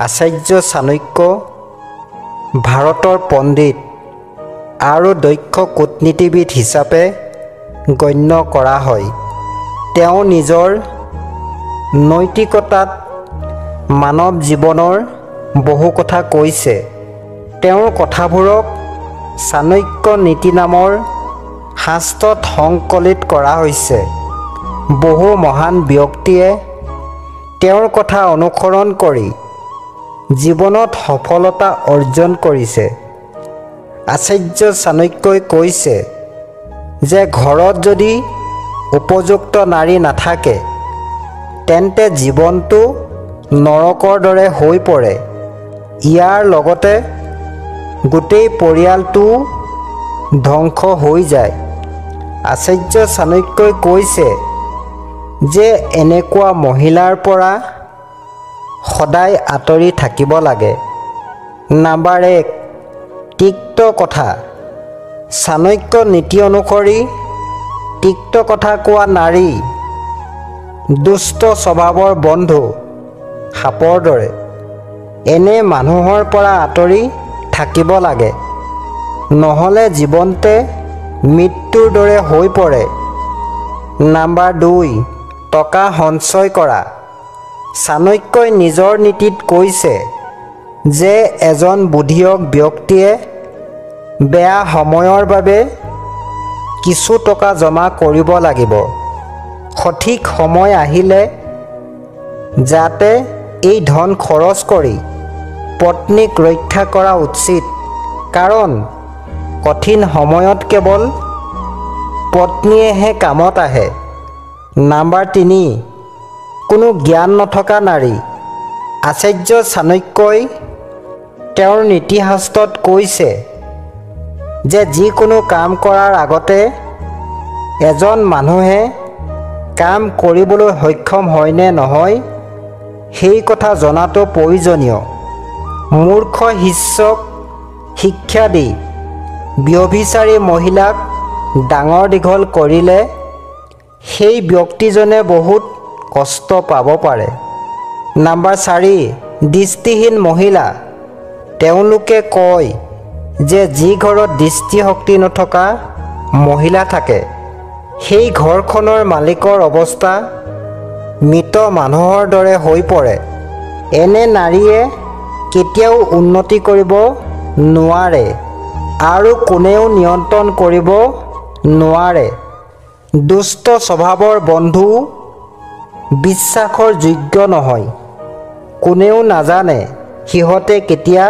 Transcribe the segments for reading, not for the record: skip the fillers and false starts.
আচাৰ্য চাণক্য ভাৰতৰ পণ্ডিত আৰু দক্ষ কূটনীতিবিদ হিচাপে গণ্য কৰা হয়। তেওঁ নিজৰ নৈতিকতাত মানৱ জীৱনৰ বহু কথা কৈছে। তেওঁৰ কথাবোৰক চাণক্য নীতি নামৰ শাস্ত্ৰত সংকলিত কৰা হৈছে। বহু মহান ব্যক্তিয়ে তেওঁৰ কথা অনুসৰণ কৰি জীৱনত সফলতা অৰ্জন কৰিছে। আচাৰ্য চাণক্যই কৈছে যে ঘৰত যদি উপযুক্ত নাৰী নাথাকে তেন্তে জীৱনটো নৰকৰ দৰে হৈ পৰে। ইয়াৰ লগতে গোটেই পৰিয়ালটো ধ্বংস হৈ যায়। আচাৰ্য চাণক্যই কৈছে যে এনেকুৱা মহিলাৰ পৰা সদায় আঁতৰি থাকিব লাগে। নাম্বাৰ 1, তিক্ত কথা। চাণক্য নীতি অনুসৰি তিক্ত কথা কোৱা নাৰী দুষ্ট স্বভাৱৰ বন্ধু, সাপৰ দৰে। এনে মানুহৰ পৰা আঁতৰি থাকিব লাগে, নহ'লে জীৱনতে মৃত্যুৰ দৰে হৈ পৰে। নাম্বাৰ 2, টকা সঞ্চয় কৰা। চাণক্যই নিজৰ নীতিত কৈছে যে এজন বুদ্ধিয়ক ব্যক্তিয়ে বেয়া সময়ৰ বাবে কিছু টকা জমা কৰিব লাগিব। সঠিক সময় আহিলে যাতে এই ধন খৰচ কৰি পত্নীক ৰক্ষা কৰা উচিত, কাৰণ কঠিন সময়ত কেৱল পত্নীয়েহে কামত আহে। নাম্বাৰ 3, কোনো জ্ঞান নথকা নাৰী। আচাৰ্য চাণক্যই তেওঁৰ নীতিশাস্ত্ৰত কৈছে যে যিকোনো কাম কৰাৰ আগতে এজন মানুহে কাম কৰিবলৈ সক্ষম হয় নে নহয় সেই কথা জনাটো প্ৰয়োজনীয়। মূৰ্খ শিষ্যক শিক্ষা দি ব্যভিচাৰী মহিলাক ডাঙৰ দীঘল কৰিলে সেই ব্যক্তিজনে বহুত কষ্ট পাব পাৰে। নাম্বাৰ 4, দৃষ্টিহীন মহিলা। তেওঁলোকে কয় যে যি ঘৰত দৃষ্টিশক্তি নথকা মহিলা থাকে সেই ঘৰখনৰ মালিকৰ অৱস্থা মৃত মানুহৰ দৰে হৈ পৰে। এনে নাৰীয়ে কেতিয়াও উন্নতি কৰিব নোৱাৰে আৰু কোনেও নিয়ন্ত্ৰণ কৰিব নোৱাৰে। দুষ্ট স্বভাৱৰ বন্ধু বিশ্বাসৰ যোগ্য নহয়। কোনেও নাজানে সিহঁতে কেতিয়া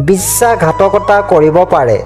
বিশ্বাসঘাতকতা কৰিব পাৰে।